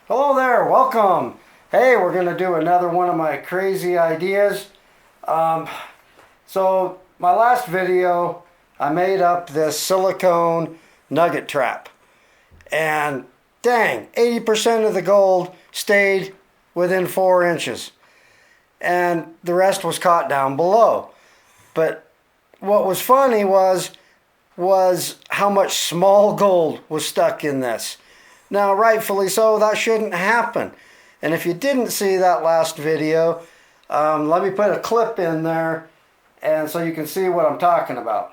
Hello there, welcome. Hey, we're going to do another one of my crazy ideas. So my last video, I made up this silicone nugget trap. And dang, 80% of the gold stayed within 4 inches. And the rest was caught down below. But what was funny was how much small gold was stuck in this. Now, rightfully so, that shouldn't happen. And if you didn't see that last video, let me put a clip in there and so you can see what I'm talking about.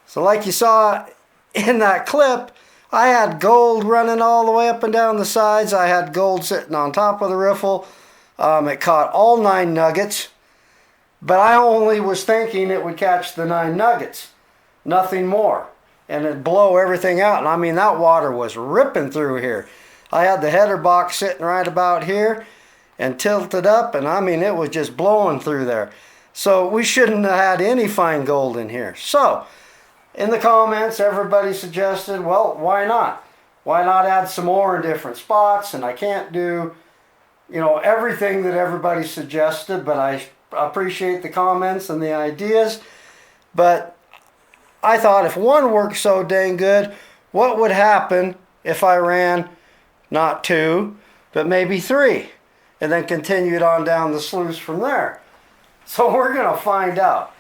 So like you saw in that clip, I had gold running all the way up and down the sides. I had gold sitting on top of the riffle. It caught all 9 nuggets, but I only was thinking it would catch the 9 nuggets. Nothing more, and it'd blow everything out. And I mean, that water was ripping through here. I had the header box sitting right about here and tilted up, and I mean, it was just blowing through there. So we shouldn't have had any fine gold in here. So in the comments, everybody suggested, well, why not? Why not add some more in different spots? And I can't do, everything that everybody suggested, but I appreciate the comments and the ideas. But I thought if one worked so dang good, what would happen if I ran not 2, but maybe 3, and then continued on down the sluice from there? So we're going to find out.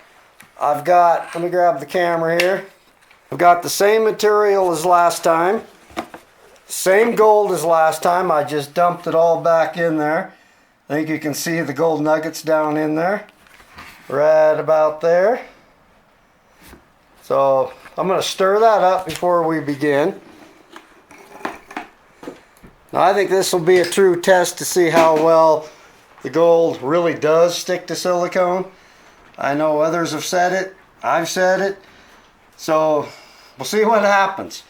Let me grab the camera here. I've got the same material as last time. Same gold as last time. I just dumped it all back in there. I think you can see the gold nuggets down in there. Right about there. So I'm going to stir that up before we begin. Now I think this will be a true test to see how well the gold really does stick to silicone. I know others have said it. I've said it. So we'll see what happens.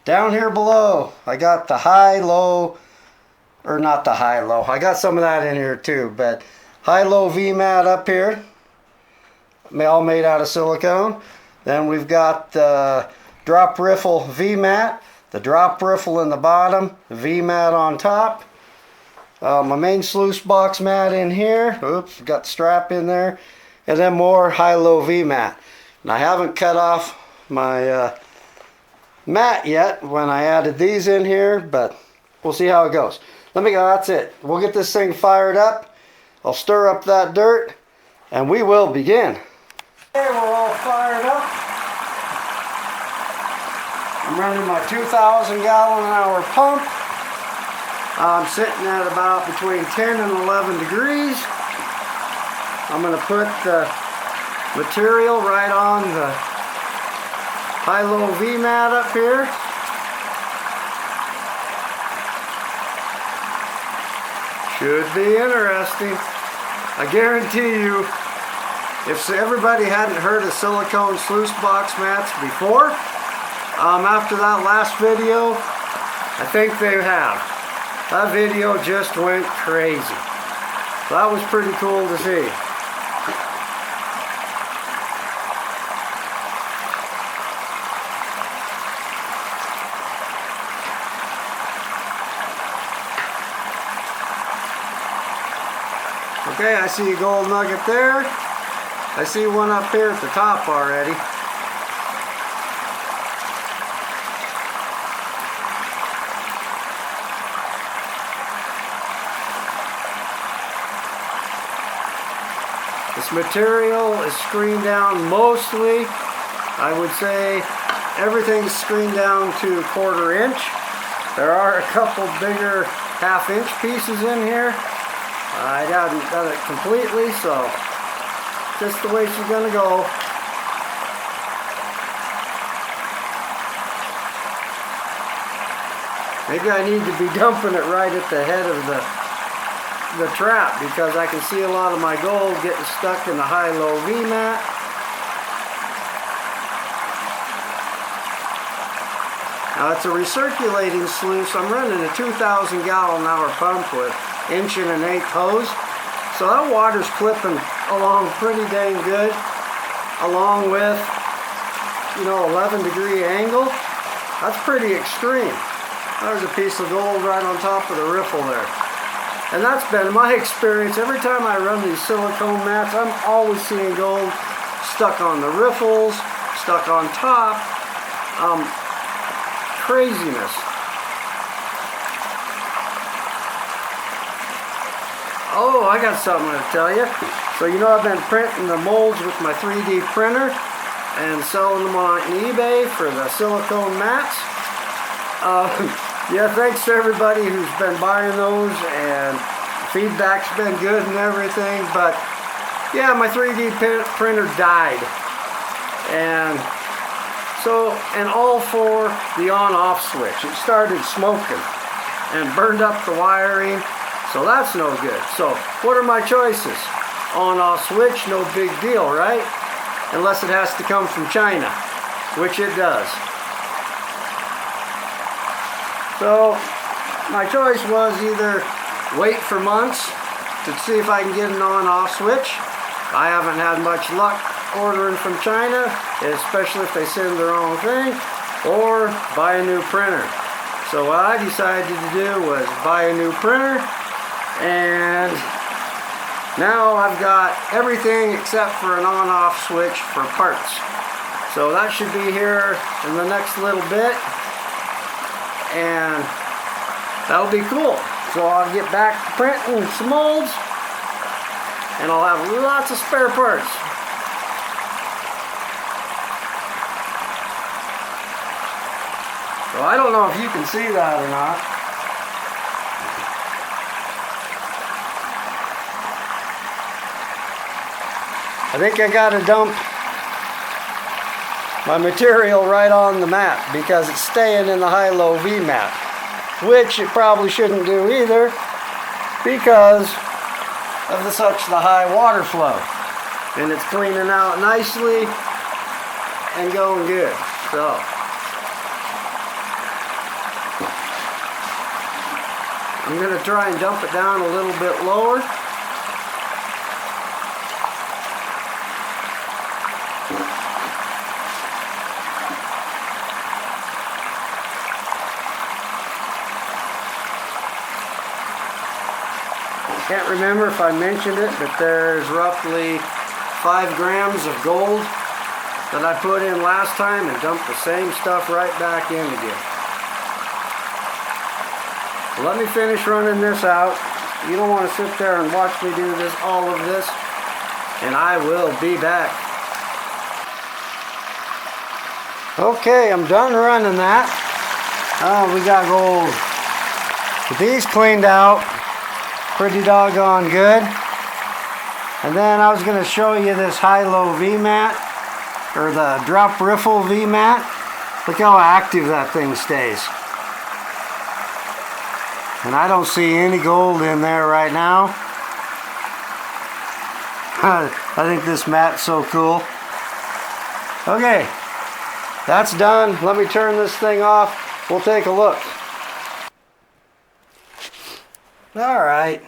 Down here below, I got the high-low, or not the high-low. I got some of that in here too, but high-low V-mat up here. All made out of silicone. Then we've got the drop riffle V-mat, the drop riffle in the bottom, the V-mat on top. My main sluice box mat in here. Oops, got the strap in there. And then more high-low V-mat. And I haven't cut off my mat yet when I added these in here, but we'll see how it goes. That's it. We'll get this thing fired up. I'll stir up that dirt, and we will begin. Okay, we're all fired up. I'm running my 2,000 gallon an hour pump. I'm sitting at about between 10 and 11 degrees. I'm going to put the material right on the high-low V-mat up here. Should be interesting. I guarantee you, if everybody hadn't heard of silicone sluice box mats before, after that last video, I think they have. That video just went crazy. So that was pretty cool to see. Okay, I see a gold nugget there. I see one up here at the top already. This material is screened down mostly. I would say everything's screened down to 1/4 inch. There are a couple bigger 1/2 inch pieces in here. I haven't done it completely, so just the way she's gonna go. Maybe I need to be dumping it right at the head of the trap, because I can see a lot of my gold getting stuck in the high-low V-mat. Now it's a recirculating sluice. I'm running a 2,000 gallon an hour pump with 1 1/8 hose. So that water's clipping along pretty dang good, along with 11-degree angle. That's pretty extreme. There's a piece of gold right on top of the riffle there. And that's been my experience. Every time I run these silicone mats, I'm always seeing gold stuck on the riffles, stuck on top. Craziness. Oh, I got something to tell you. So I've been printing the molds with my 3D printer and selling them on eBay for the silicone mats. Yeah, thanks to everybody who's been buying those, and feedback's been good and everything, but yeah, my 3D printer died. And all for the on-off switch. It started smoking and burned up the wiring, so that's no good. So what are my choices? On-off switch, no big deal, right? Unless it has to come from China, which it does. So my choice was either wait for months to see if I can get an on-off switch. I haven't had much luck ordering from China, especially if they send the wrong thing, or buy a new printer. So what I decided to do was buy a new printer, and now I've got everything except for an on-off switch for parts. So that should be here in the next little bit, and that'll be cool. So I'll get back to printing some molds, and I'll have lots of spare parts. So I don't know if you can see that or not. I think I got to dump my material right on the mat because it's staying in the high-low V mat, which it probably shouldn't do either because of the high water flow. And it's cleaning out nicely and going good. So I'm going to try and dump it down a little bit lower. Can't remember if I mentioned it, but there's roughly 5 grams of gold that I put in last time and dumped the same stuff right back in again. Let me finish running this out. You don't want to sit there and watch me do all of this, and I will be back. Okay, I'm done running that. We got gold. Get these cleaned out. Pretty doggone good. And then I was going to show you this high-low V-mat, or the drop riffle V-mat. Look how active that thing stays. And I don't see any gold in there right now. I think this mat's so cool. Okay, that's done. Let me turn this thing off. We'll take a look. Alright,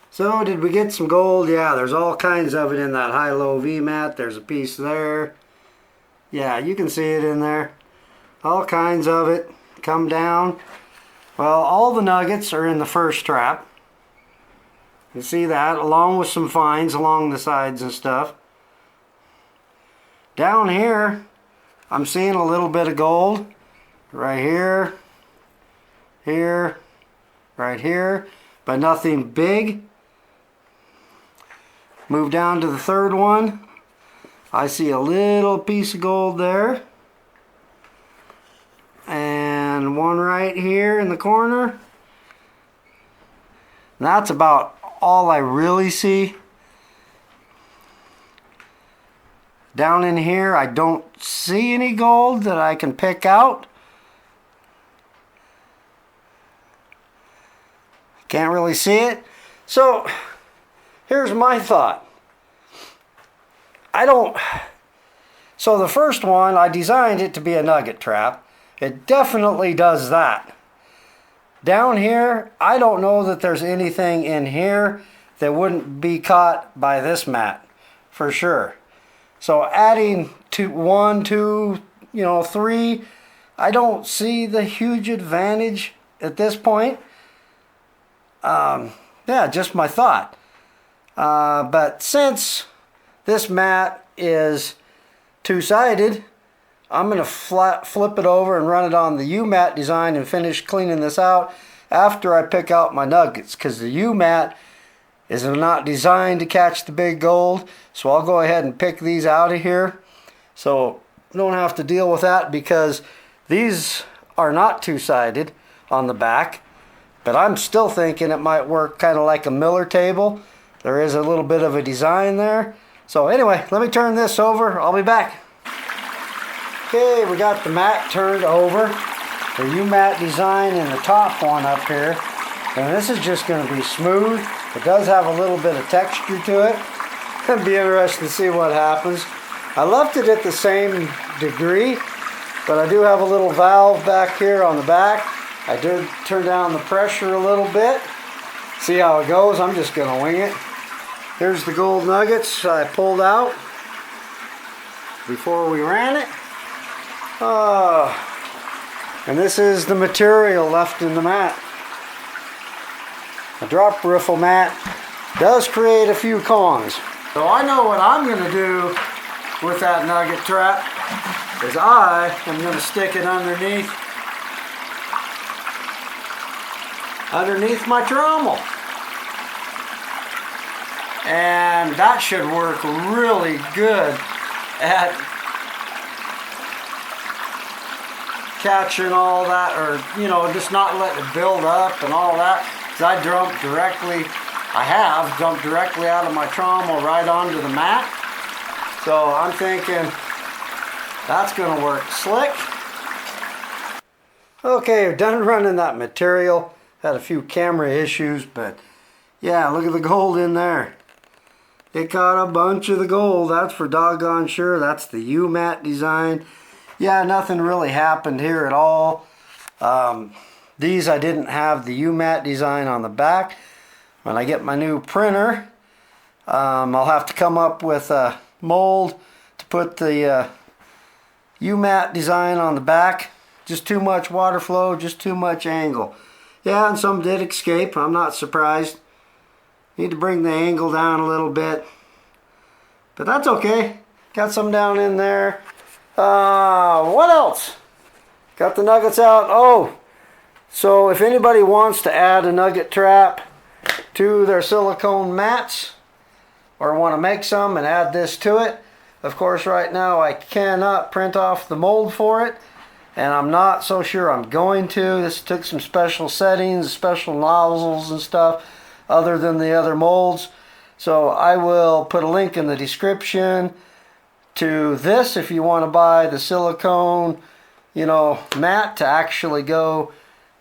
so did we get some gold? Yeah, there's all kinds of it in that high-low V-mat. There's a piece there. Yeah, you can see it in there. All kinds of it come down. Well, all the nuggets are in the first trap. You see that, along with some fines along the sides and stuff. Down here, I'm seeing a little bit of gold. Right here, here, right here. But nothing big. Move down to the third one. I see a little piece of gold there. And one right here in the corner. And that's about all I really see. Down in here, I don't see any gold that I can pick out. Can't really see it. So here's my thought. So the first one, I designed it to be a nugget trap. It definitely does that. Down here, I don't know that there's anything in here that wouldn't be caught by this mat, for sure. So adding 1, 2, 3, I don't see the huge advantage at this point. Yeah, just my thought. But since this mat is two-sided, I'm going to flip it over and run it on the U-mat design and finish cleaning this out after I pick out my nuggets, because the U-mat is not designed to catch the big gold. So I'll go ahead and pick these out of here, so I don't have to deal with that, because these are not two-sided on the back. But I'm still thinking it might work kind of like a Miller table. There is a little bit of a design there. So anyway, let me turn this over. I'll be back. Okay, we got the mat turned over. The U-mat design in the top one up here. And this is just going to be smooth. It does have a little bit of texture to it. It'll be interesting to see what happens. I left it at the same degree, but I do have a little valve back here on the back. I did turn down the pressure a little bit. See how it goes. I'm just going to wing it. Here's the gold nuggets I pulled out before we ran it. And this is the material left in the mat. A drop riffle mat does create a few cons. So I know what I'm going to do with that nugget trap is I am going to stick it underneath my trommel. And that should work really good at catching all that, or just not letting it build up and all that. Because I have dumped directly out of my trommel right onto the mat. So I'm thinking that's going to work slick. Okay, we're done running that material. Had a few camera issues, but yeah, look at the gold in there. It caught a bunch of the gold, that's for doggone sure. That's the U-mat design. Yeah, nothing really happened here at all. These I didn't have the U-mat design on the back. When I get my new printer, I'll have to come up with a mold to put the U-mat design on the back. Just too much water flow, just too much angle. Yeah, and some did escape. I'm not surprised. Need to bring the angle down a little bit. But that's okay. Got some down in there. What else? Got the nuggets out. Oh, so if anybody wants to add a nugget trap to their silicone mats, or want to make some and add this to it, of course right now I cannot print off the mold for it. And I'm not so sure I'm going to. This took some special settings, special nozzles and stuff, other than the other molds. So I will put a link in the description to this if you want to buy the silicone, mat to actually go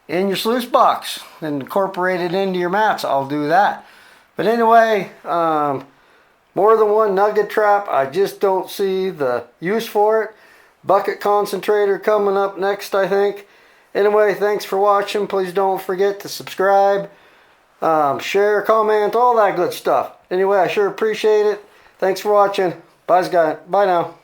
in your sluice box and incorporate it into your mats. I'll do that. But anyway, more than one nugget trap, I just don't see the use for it. Bucket concentrator coming up next, I think. Anyway, thanks for watching. Please don't forget to subscribe, share, comment, all that good stuff. Anyway, I sure appreciate it. Thanks for watching. Bye, guys. Bye now.